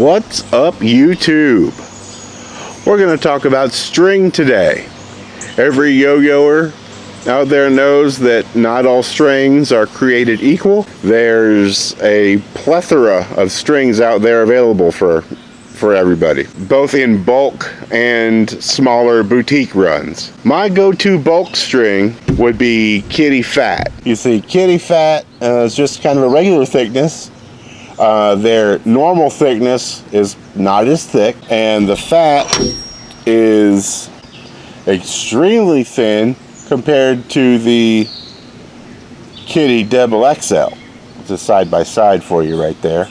What's up, YouTube? We're going to talk about string today. Every yo-yoer out there knows that not all strings are created equal. There's a plethora of strings out there available for everybody, both in bulk and smaller boutique runs. My go-to bulk string would be Kitty Fat. You see, Kitty Fat is just kind of a regular thickness. Their normal thickness is not as thick, and the fat is extremely thin compared to the Kitty Double XL. It's a side by side for you right there.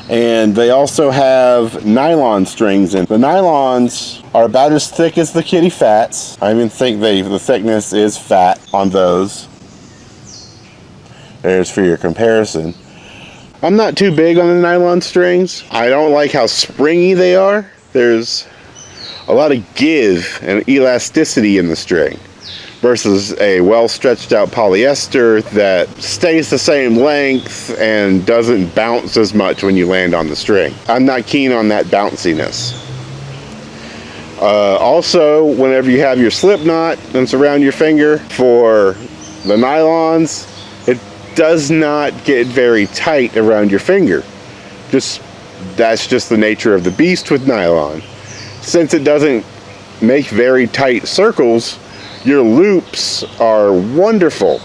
And they also have nylon strings, and the nylons are about as thick as the Kitty Fats. I even think the thickness is fat on those. There's for your comparison. I'm not too big on the nylon strings. I don't like how springy they are. There's a lot of give and elasticity in the string versus a well stretched out polyester that stays the same length and doesn't bounce as much when you land on the string. I'm not keen on that bounciness. Also, whenever you have your slip knot that's around your finger for the nylons, it does not get very tight around your finger. That's just the nature of the beast with nylon. Since it doesn't make very tight circles, your loops are wonderful.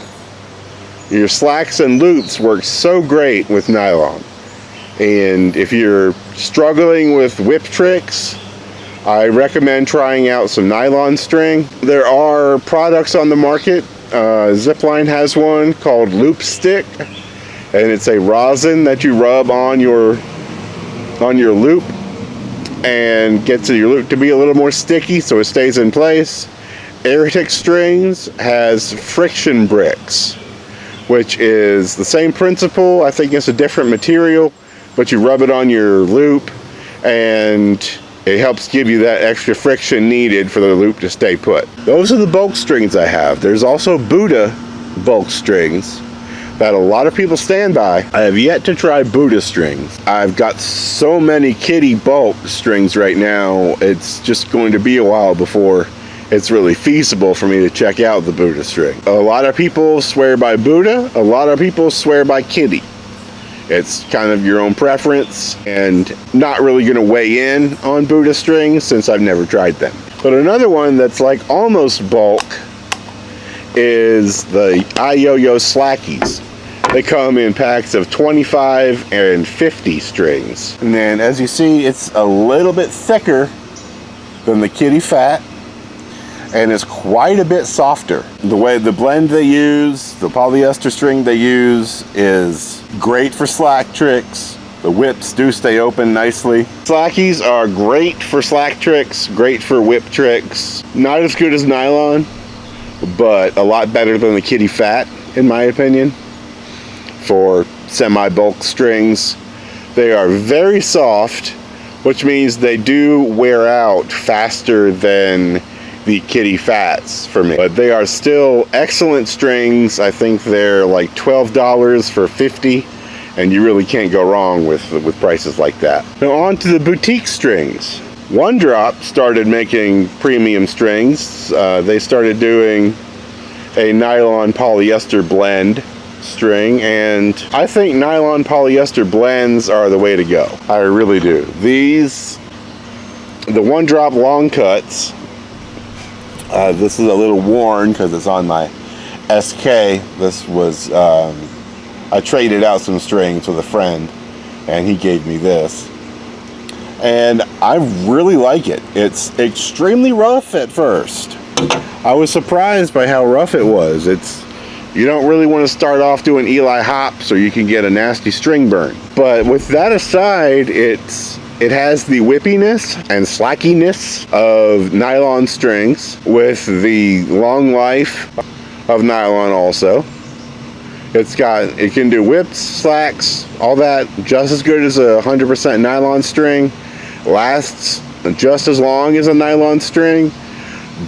Your slacks and loops work so great with nylon. And if you're struggling with whip tricks, I recommend trying out some nylon string. There are products on the market. Zipline has one called Loop Stick, and it's a rosin that you rub on your loop and gets your loop to be a little more sticky so it stays in place. Eratic Strings has friction bricks, which is the same principle. I think it's a different material, but you rub it on your loop and it helps give you that extra friction needed for the loop to stay put. Those are the bulk strings I have. There's also Buddha bulk strings that a lot of people stand by. I have yet to try Buddha strings. I've got so many Kitty bulk strings right now, it's just going to be a while before it's really feasible for me to check out the Buddha string. A lot of people swear by Buddha, a lot of people swear by Kitty. It's kind of your own preference, and not really going to weigh in on Buddha strings since I've never tried them. But another one that's like almost bulk is the Yoyo Slackies. They come in packs of 25 and 50 strings. And then as you see, it's a little bit thicker than the Kitty Fat, and it's quite a bit softer. The blend they use, the polyester string they use, is great for slack tricks. The whips do stay open nicely. Slackies are great for slack tricks, great for whip tricks. Not as good as nylon, but a lot better than the Kitty Fat, in my opinion, for semi-bulk strings. They are very soft, which means they do wear out faster than the Kitty Fats for me, but they are still excellent strings. I think they're like $12 for 50, and you really can't go wrong with prices like that. Now on to the boutique strings. One Drop started making premium strings. They started doing a nylon polyester blend string, and I think nylon polyester blends are the way to go. I really do. The One Drop long cuts, this is a little worn because it's on my SK. This was, I traded out some strings with a friend and he gave me this. And I really like it. It's extremely rough at first. I was surprised by how rough it was. You don't really want to start off doing Eli hops or you can get a nasty string burn. But with that aside, it has the whippiness and slackiness of nylon strings with the long life of nylon also. It can do whips, slacks, all that just as good as a 100% nylon string. Lasts just as long as a nylon string,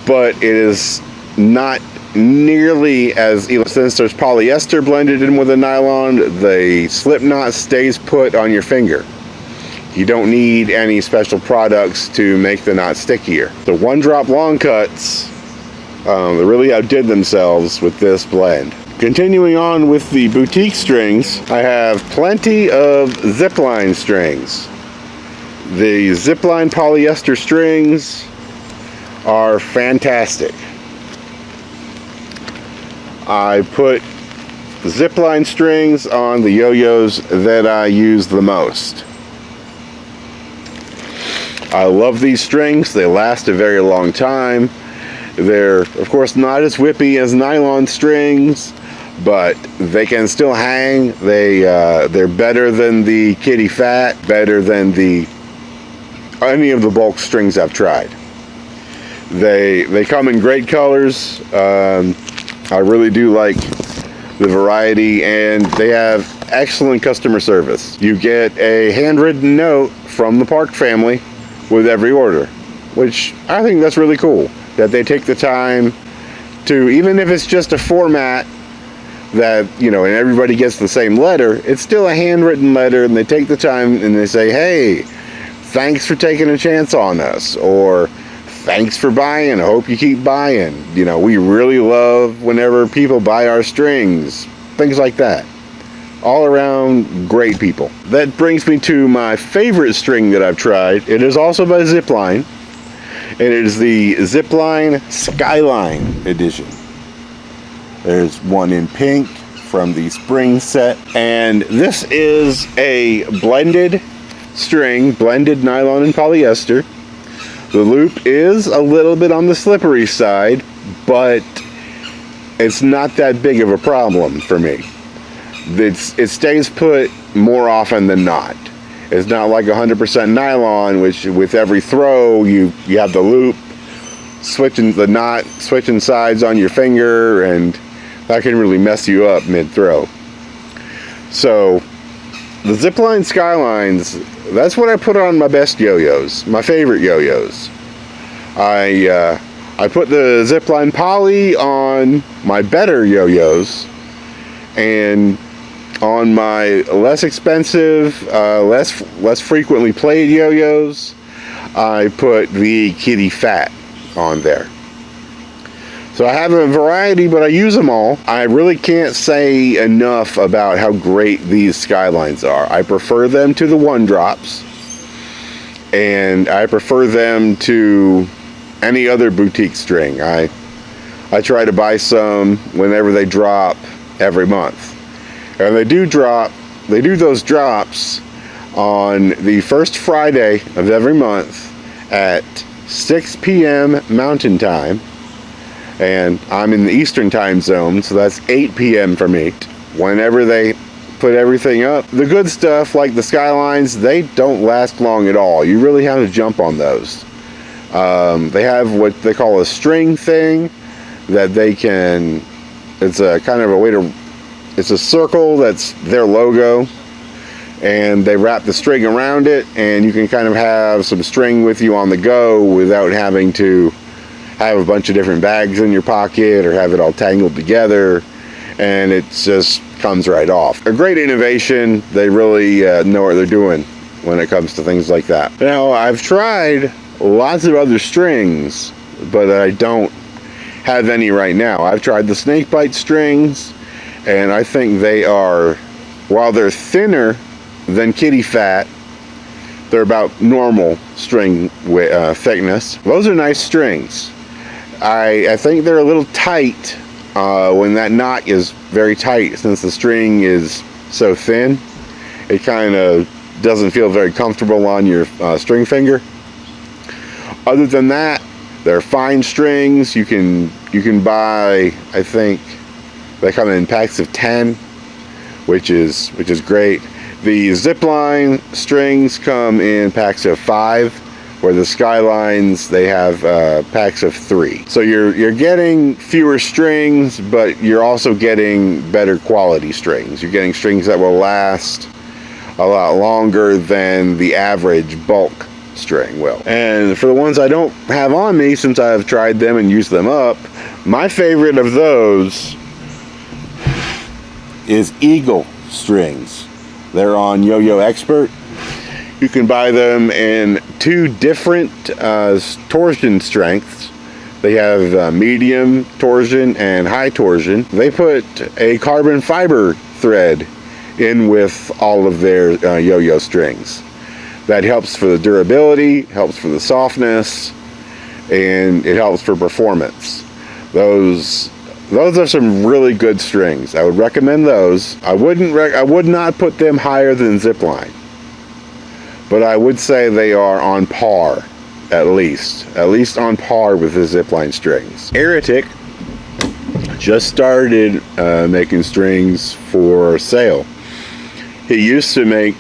but it is not nearly as since there's polyester blended in with the nylon, the slip knot stays put on your finger. You don't need any special products to make the knot stickier. The one drop long cuts, they really outdid themselves with this blend. Continuing on with the boutique strings, I have plenty of Zipline strings. The Zipline polyester strings are fantastic. I put Zipline strings on the Yoyos that I use the most. I love these strings. They last a very long time. They're, of course, not as whippy as nylon strings, but they can still hang. They're better than the Kitty Fat, better than any of the bulk strings I've tried. They come in great colors. I really do like the variety, and they have excellent customer service. You get a handwritten note from the Park family with every order, which I think that's really cool, that they take the time to, even if it's just a format that, you know, and everybody gets the same letter, it's still a handwritten letter, and they take the time and they say, hey, thanks for taking a chance on us, or thanks for buying, I hope you keep buying. You know, we really love whenever people buy our strings, things like that. All around great people. That brings me to my favorite string that I've tried. It is also by Zipline, and it is the Zipline Skyline edition. There's one in pink from the spring set, and this is a blended string, blended nylon and polyester. The loop is a little bit on the slippery side, but it's not that big of a problem for me. It stays put more often than not. It's not like 100% nylon, which with every throw you have the loop switching the knot, switching sides on your finger, and that can really mess you up mid-throw. So the Zipline Skylines, that's what I put on my best Yoyos, my favorite Yoyos. I put the Zipline Poly on my better Yoyos, and on my less expensive, less frequently played Yoyos, I put the Kitty Fat on there. So I have a variety, but I use them all. I really can't say enough about how great these Skylines are. I prefer them to the one drops, and I prefer them to any other boutique string. I try to buy some whenever they drop every month. And they do those drops on the first Friday of every month at 6 p.m. Mountain Time. And I'm in the Eastern Time Zone, so that's 8 p.m. for me. Whenever they put everything up, the good stuff like the Skylines, they don't last long at all. You really have to jump on those. They have what they call a string thing that they can, it's a kind of a way to, it's a circle that's their logo, and they wrap the string around it, and you can kind of have some string with you on the go without having to have a bunch of different bags in your pocket or have it all tangled together, and it just comes right off. A great innovation. They really know what they're doing when it comes to things like that. Now, I've tried lots of other strings, but I don't have any right now. I've tried the snakebite strings, and I think they are, while they're thinner than Kitty Fat, they're about normal string thickness. Those are nice strings. I think they're a little tight when that knot is very tight, since the string is so thin. It kind of doesn't feel very comfortable on your string finger. Other than that, they're fine strings. You can buy, I think they come in packs of 10, which is great. The Zipline strings come in packs of 5, where the Skylines, they have packs of 3. So you're getting fewer strings, but you're also getting better quality strings. You're getting strings that will last a lot longer than the average bulk string will. And for the ones I don't have on me, since I've tried them and used them up, my favorite of those is Eagle Strings. They're on Yoyo Expert. You can buy them in 2 different torsion strengths. They have medium torsion and high torsion. They put a carbon fiber thread in with all of their Yoyo strings. That helps for the durability, helps for the softness, and it helps for performance. Those are some really good strings. I would recommend those. I would not put them higher than Zipline, but I would say they are on par, at least on par with the Zipline strings. Eratic just started making strings for sale. He used to make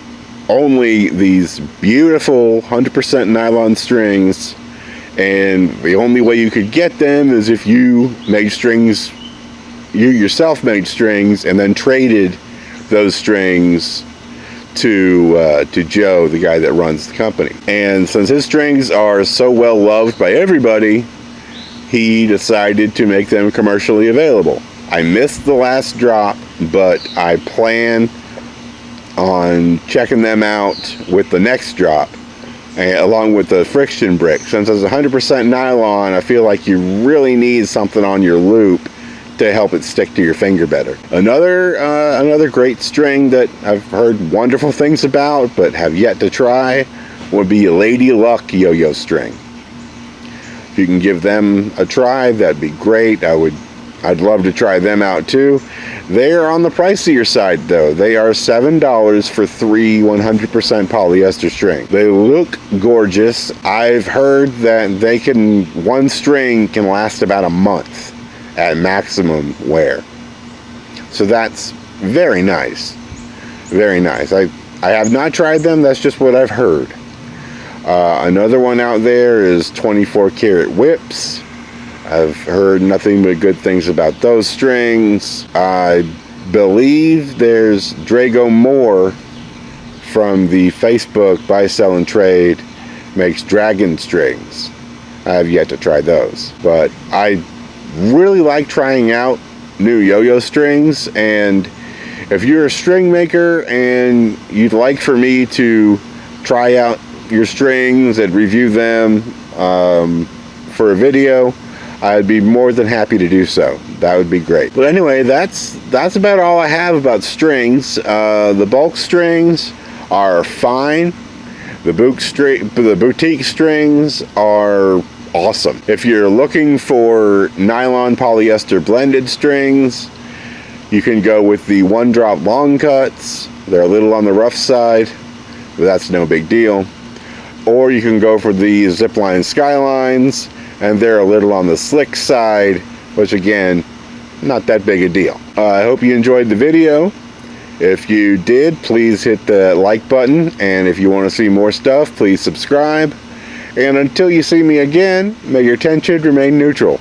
only these beautiful 100% nylon strings, and the only way you could get them is if you made strings, you yourself made strings, and then traded those strings to Joe, the guy that runs the company. And since his strings are so well loved by everybody, he decided to make them commercially available. I missed the last drop, but I plan on checking them out with the next drop, along with the friction brick. Since it's 100% nylon, I feel like you really need something on your loop to help it stick to your finger better. Another great string that I've heard wonderful things about but have yet to try would be a Lady Luck Yo-Yo string. If you can give them a try, that'd be great. I'd love to try them out too. They are on the pricier side though. They are $7 for 3 100% polyester strings. They look gorgeous. I've heard that one string can last about a month at maximum wear. So that's very nice. Very nice. I have not tried them, that's just what I've heard. Another one out there is 24 karat whips. I've heard nothing but good things about those strings. I believe there's Draga Moore from the Facebook Buy, Sell, and Trade makes dragon strings. I have yet to try those, but I really like trying out new yo-yo strings. And if you're a string maker and you'd like for me to try out your strings and review them for a video, I'd be more than happy to do so. That would be great. But anyway, that's about all I have about strings. The bulk strings are fine. The boutique strings are awesome. If you're looking for nylon polyester blended strings, you can go with the 1-drop long cuts. They're a little on the rough side, but that's no big deal. Or you can go for the Zipline Skylines, and they're a little on the slick side, which again, not that big a deal. I hope you enjoyed the video. If you did, please hit the like button, and if you want to see more stuff, please subscribe. And until you see me again, may your tension remain neutral.